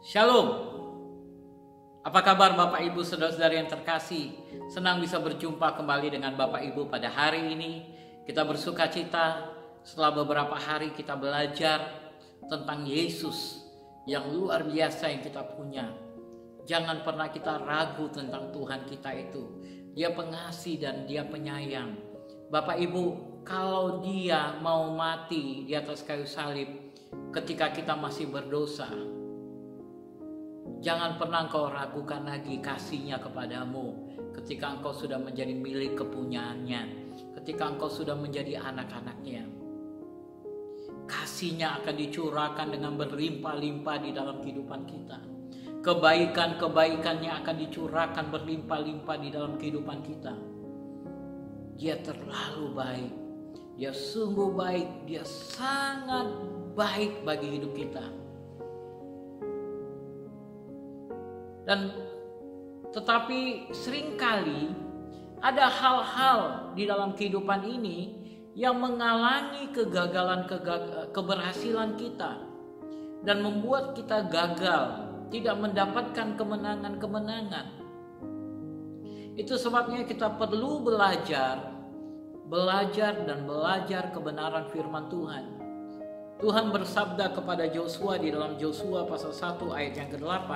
Shalom. Apa kabar Bapak Ibu saudara-saudari yang terkasih? Senang bisa berjumpa kembali dengan Bapak Ibu pada hari ini. Kita bersuka cita setelah beberapa hari kita belajar tentang Yesus yang luar biasa yang kita punya. Jangan pernah kita ragu tentang Tuhan kita itu. Dia pengasih dan Dia penyayang. Bapak Ibu, kalau Dia mau mati di atas kayu salib ketika kita masih berdosa, jangan pernah engkau ragukan lagi kasih-Nya kepadamu ketika engkau sudah menjadi milik kepunyaannya, ketika engkau sudah menjadi anak-anak-Nya. Kasih-Nya akan dicurahkan dengan berlimpah-limpah di dalam kehidupan kita. Kebaikan-kebaikan-Nya akan dicurahkan berlimpah-limpah di dalam kehidupan kita. Dia terlalu baik. Dia sungguh baik. Dia sangat baik bagi hidup kita. Dan tetapi seringkali ada hal-hal di dalam kehidupan ini yang menghalangi keberhasilan kita dan membuat kita gagal, tidak mendapatkan kemenangan-kemenangan. Itu sebabnya kita perlu belajar kebenaran firman Tuhan. Tuhan bersabda kepada Joshua di dalam Joshua pasal 1 ayat yang ke-8,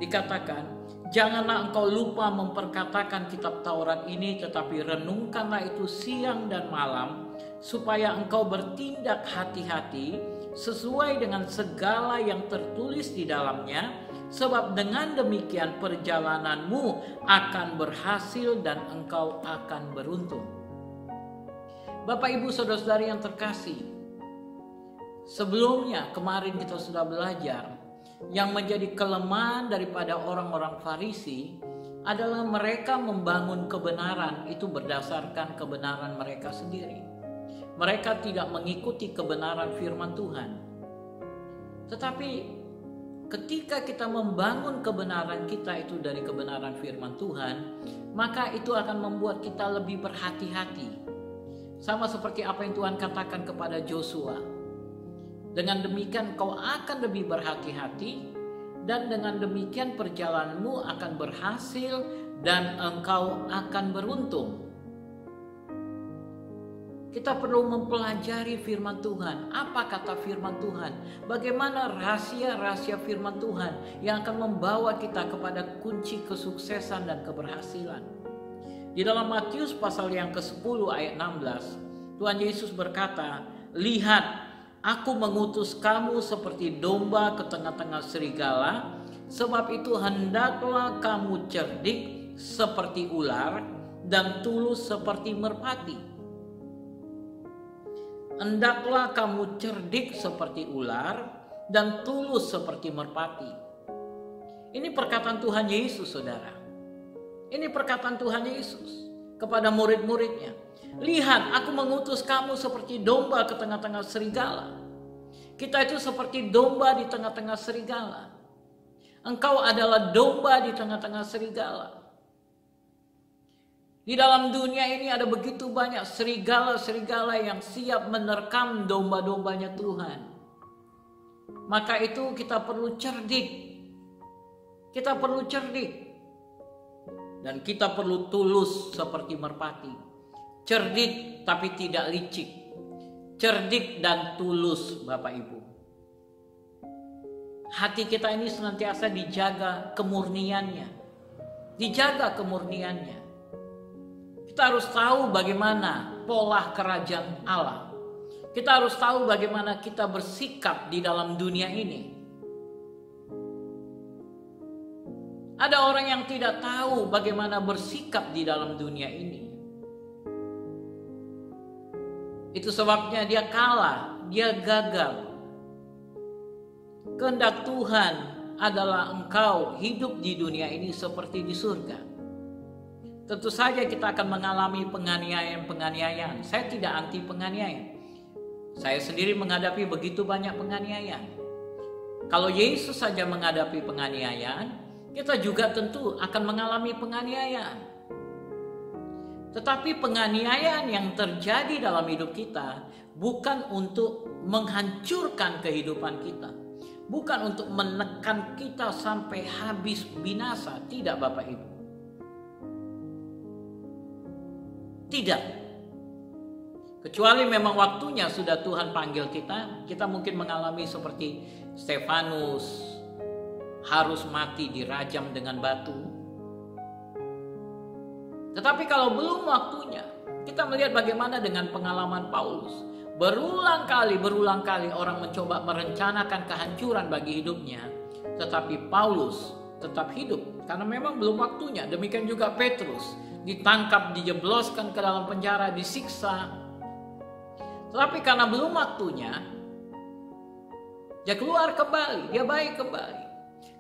dikatakan, janganlah engkau lupa memperkatakan kitab Taurat ini, tetapi renungkanlah itu siang dan malam, supaya engkau bertindak hati-hati sesuai dengan segala yang tertulis di dalamnya, sebab dengan demikian perjalananmu akan berhasil dan engkau akan beruntung. Bapak Ibu saudara-saudari yang terkasih, sebelumnya kemarin kita sudah belajar yang menjadi kelemahan daripada orang-orang Farisi adalah mereka membangun kebenaran itu berdasarkan kebenaran mereka sendiri. Mereka tidak mengikuti kebenaran firman Tuhan. Tetapi ketika kita membangun kebenaran kita itu dari kebenaran firman Tuhan, maka itu akan membuat kita lebih berhati-hati. Sama seperti apa yang Tuhan katakan kepada Joshua. Dengan demikian kau akan lebih berhati-hati, dan dengan demikian perjalananmu akan berhasil dan engkau akan beruntung. Kita perlu mempelajari firman Tuhan. Apa kata firman Tuhan? Bagaimana rahasia-rahasia firman Tuhan yang akan membawa kita kepada kunci kesuksesan dan keberhasilan. Di dalam Matius pasal yang ke-10 ayat 16, Tuhan Yesus berkata, lihat, aku mengutus kamu seperti domba ke tengah-tengah serigala, sebab itu hendaklah kamu cerdik seperti ular dan tulus seperti merpati. Hendaklah kamu cerdik seperti ular dan tulus seperti merpati. Ini perkataan Tuhan Yesus, saudara. Ini perkataan Tuhan Yesus kepada murid-muridnya. Lihat, aku mengutus kamu seperti domba ke tengah-tengah serigala. Kita itu seperti domba di tengah-tengah serigala. Engkau adalah domba di tengah-tengah serigala. Di dalam dunia ini ada begitu banyak serigala-serigala yang siap menerkam domba-dombanya Tuhan. Maka itu kita perlu cerdik. Kita perlu cerdik. Dan kita perlu tulus seperti merpati. Cerdik tapi tidak licik. Cerdik dan tulus, Bapak Ibu. Hati kita ini senantiasa dijaga kemurniannya. Dijaga kemurniannya. Kita harus tahu bagaimana pola kerajaan Allah. Kita harus tahu bagaimana kita bersikap di dalam dunia ini. Ada orang yang tidak tahu bagaimana bersikap di dalam dunia ini. Itu sebabnya dia kalah, dia gagal. Kehendak Tuhan adalah engkau hidup di dunia ini seperti di surga. Tentu saja kita akan mengalami penganiayaan-penganiayaan. Saya tidak anti penganiayaan. Saya sendiri menghadapi begitu banyak penganiayaan. Kalau Yesus saja menghadapi penganiayaan, kita juga tentu akan mengalami penganiayaan. Tetapi penganiayaan yang terjadi dalam hidup kita bukan untuk menghancurkan kehidupan kita, bukan untuk menekan kita sampai habis binasa. Tidak, Bapak Ibu. Tidak. Kecuali memang waktunya sudah Tuhan panggil kita. Kita mungkin mengalami seperti Stefanus, harus mati dirajam dengan batu. Tetapi kalau belum waktunya, kita melihat bagaimana dengan pengalaman Paulus. Berulang kali orang mencoba merencanakan kehancuran bagi hidupnya. Tetapi Paulus tetap hidup karena memang belum waktunya. Demikian juga Petrus, ditangkap, dijebloskan ke dalam penjara, disiksa. Tetapi karena belum waktunya, dia keluar kembali, dia baik kembali.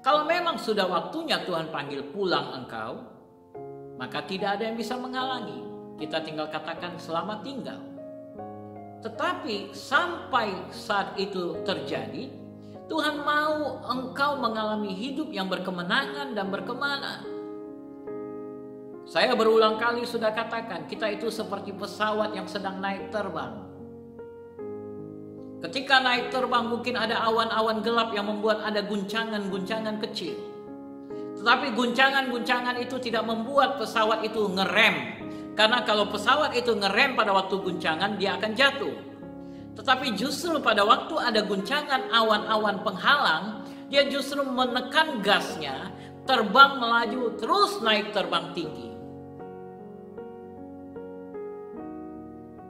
Kalau memang sudah waktunya Tuhan panggil pulang engkau, maka tidak ada yang bisa menghalangi. Kita tinggal katakan selamat tinggal. Tetapi sampai saat itu terjadi, Tuhan mau engkau mengalami hidup yang berkemenangan dan berkemana. Saya berulang kali sudah katakan, kita itu seperti pesawat yang sedang naik terbang. Ketika naik terbang mungkin ada awan-awan gelap yang membuat ada guncangan-guncangan kecil. Tetapi guncangan-guncangan itu tidak membuat pesawat itu ngerem. Karena kalau pesawat itu ngerem pada waktu guncangan, dia akan jatuh. Tetapi justru pada waktu ada guncangan awan-awan penghalang, dia justru menekan gasnya, terbang melaju, terus naik terbang tinggi.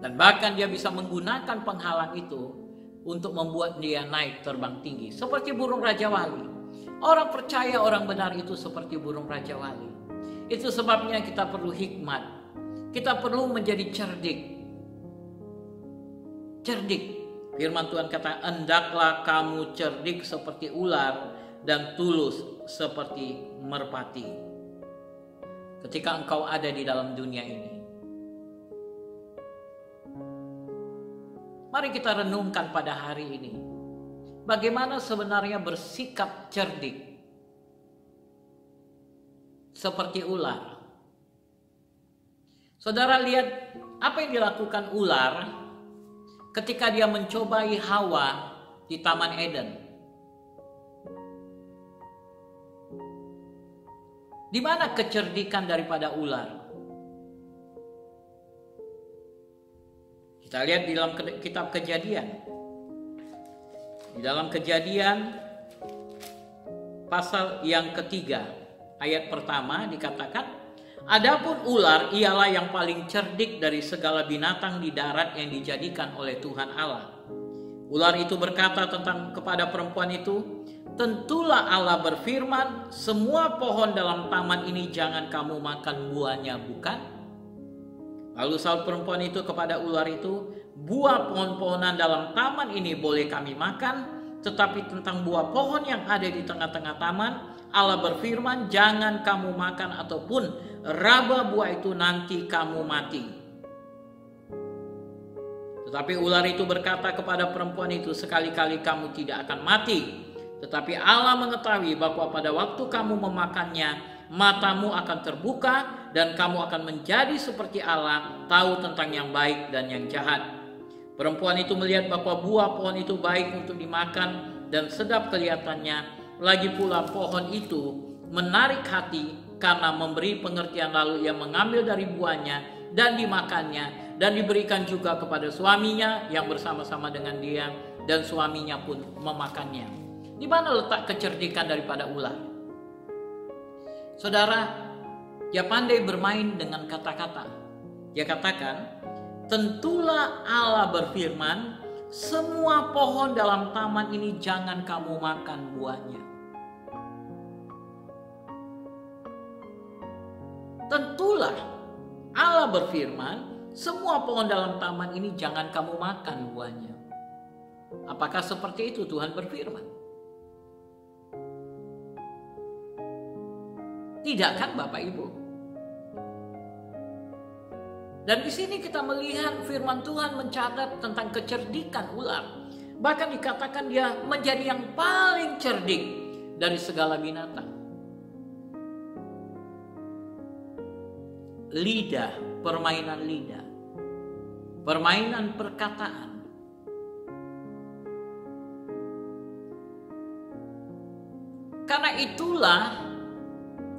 Dan bahkan dia bisa menggunakan penghalang itu untuk membuat dia naik terbang tinggi. Seperti burung Raja Wali. Orang percaya orang benar itu seperti burung Raja Wali. Itu sebabnya kita perlu hikmat. Kita perlu menjadi cerdik. Cerdik. Firman Tuhan kata, hendaklah kamu cerdik seperti ular dan tulus seperti merpati. Ketika engkau ada di dalam dunia ini. Mari kita renungkan pada hari ini. Bagaimana sebenarnya bersikap cerdik. Seperti ular. Saudara lihat apa yang dilakukan ular ketika dia mencobai Hawa di Taman Eden. Di mana kecerdikan daripada ular? Kita lihat di dalam kitab Kejadian. Di dalam Kejadian pasal yang ketiga, ayat pertama dikatakan, adapun ular ialah yang paling cerdik dari segala binatang di darat yang dijadikan oleh Tuhan Allah. Ular itu berkata kepada perempuan itu, tentulah Allah berfirman, semua pohon dalam taman ini jangan kamu makan buahnya, bukan? Lalu sahut perempuan itu kepada ular itu, buah pohon-pohonan dalam taman ini boleh kami makan, tetapi tentang buah pohon yang ada di tengah-tengah taman, Allah berfirman, jangan kamu makan ataupun raba buah itu, nanti kamu mati. Tetapi ular itu berkata kepada perempuan itu, sekali-kali kamu tidak akan mati. Tetapi Allah mengetahui bahwa pada waktu kamu memakannya, matamu akan terbuka dan kamu akan menjadi seperti Allah, tahu tentang yang baik dan yang jahat. Perempuan itu melihat bahwa buah pohon itu baik untuk dimakan dan sedap kelihatannya. Lagi pula pohon itu menarik hati karena memberi pengertian, lalu ia mengambil dari buahnya dan dimakannya dan diberikan juga kepada suaminya yang bersama-sama dengan dia, dan suaminya pun memakannya. Di mana letak kecerdikan daripada ular? Saudara, dia pandai bermain dengan kata-kata. Dia katakan, tentulah Allah berfirman, semua pohon dalam taman ini jangan kamu makan buahnya. Tentulah Allah berfirman, semua pohon dalam taman ini jangan kamu makan buahnya. Apakah seperti itu Tuhan berfirman? Tidak kan Bapak Ibu? Dan di sini kita melihat firman Tuhan mencatat tentang kecerdikan ular. Bahkan dikatakan dia menjadi yang paling cerdik dari segala binatang. Lidah, permainan lidah. Permainan perkataan. Karena itulah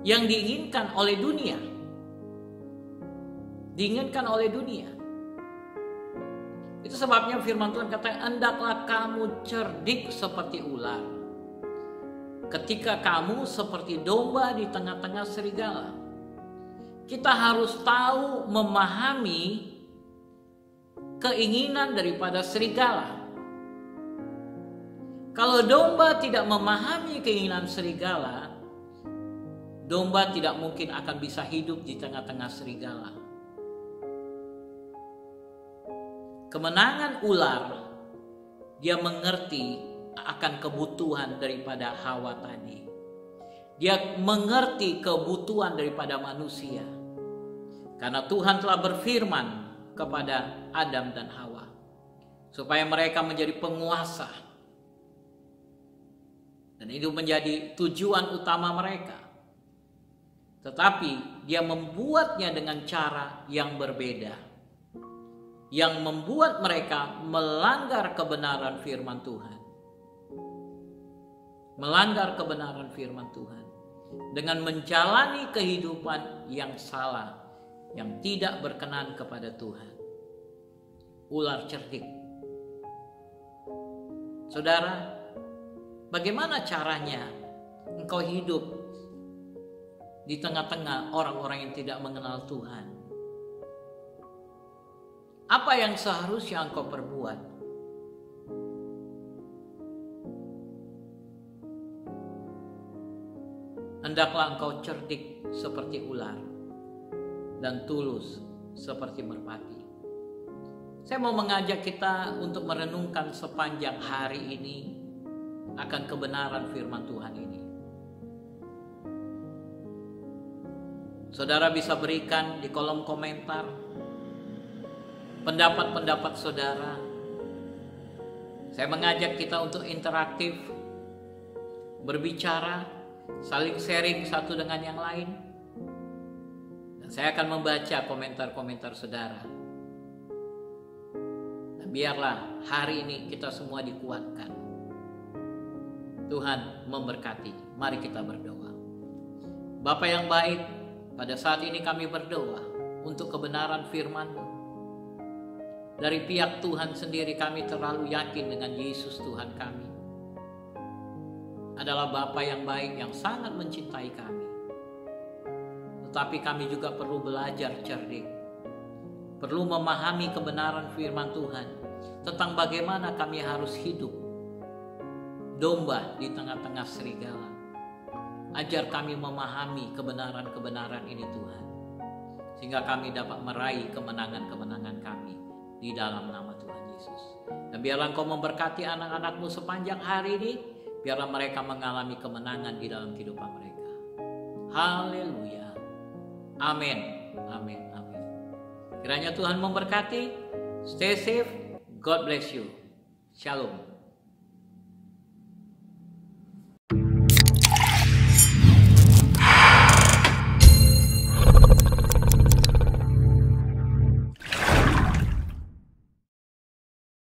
yang diinginkan oleh dunia. Diinginkan oleh dunia. Itu sebabnya firman Tuhan kata, hendaklah kamu cerdik seperti ular, ketika kamu seperti domba di tengah-tengah serigala. Kita harus tahu memahami keinginan daripada serigala. Kalau domba tidak memahami keinginan serigala, domba tidak mungkin akan bisa hidup di tengah-tengah serigala. Kemenangan ular, dia mengerti akan kebutuhan daripada Hawa tadi. Dia mengerti kebutuhan daripada manusia. Karena Tuhan telah berfirman kepada Adam dan Hawa supaya mereka menjadi penguasa. Dan itu menjadi tujuan utama mereka. Tetapi dia membuatnya dengan cara yang berbeda, yang membuat mereka melanggar kebenaran firman Tuhan. Melanggar kebenaran firman Tuhan dengan menjalani kehidupan yang salah, yang tidak berkenan kepada Tuhan. Ular cerdik. Saudara, bagaimana caranya engkau hidup di tengah-tengah orang-orang yang tidak mengenal Tuhan? Apa yang seharusnya engkau perbuat? Hendaklah engkau cerdik seperti ular dan tulus seperti merpati. Saya mau mengajak kita untuk merenungkan sepanjang hari ini akan kebenaran firman Tuhan ini. Saudara bisa berikan di kolom komentar pendapat-pendapat saudara. Saya mengajak kita untuk interaktif, berbicara, saling sharing satu dengan yang lain. Dan saya akan membaca komentar-komentar saudara. Dan biarlah hari ini kita semua dikuatkan. Tuhan memberkati. Mari kita berdoa. Bapa yang baik, pada saat ini kami berdoa untuk kebenaran firman-Mu. Dari pihak Tuhan sendiri kami terlalu yakin dengan Yesus Tuhan kami adalah Bapa yang baik yang sangat mencintai kami. Tetapi kami juga perlu belajar cerdik, perlu memahami kebenaran firman Tuhan tentang bagaimana kami harus hidup domba di tengah-tengah serigala. Ajar kami memahami kebenaran-kebenaran ini Tuhan, sehingga kami dapat meraih kemenangan-kemenangan kami di dalam nama Tuhan Yesus. Dan biarlah Engkau memberkati anak-anak-Mu sepanjang hari ini. Biarlah mereka mengalami kemenangan di dalam kehidupan mereka. Haleluya. Amin. Amin. Amin. Kiranya Tuhan memberkati. Stay safe. God bless you. Shalom.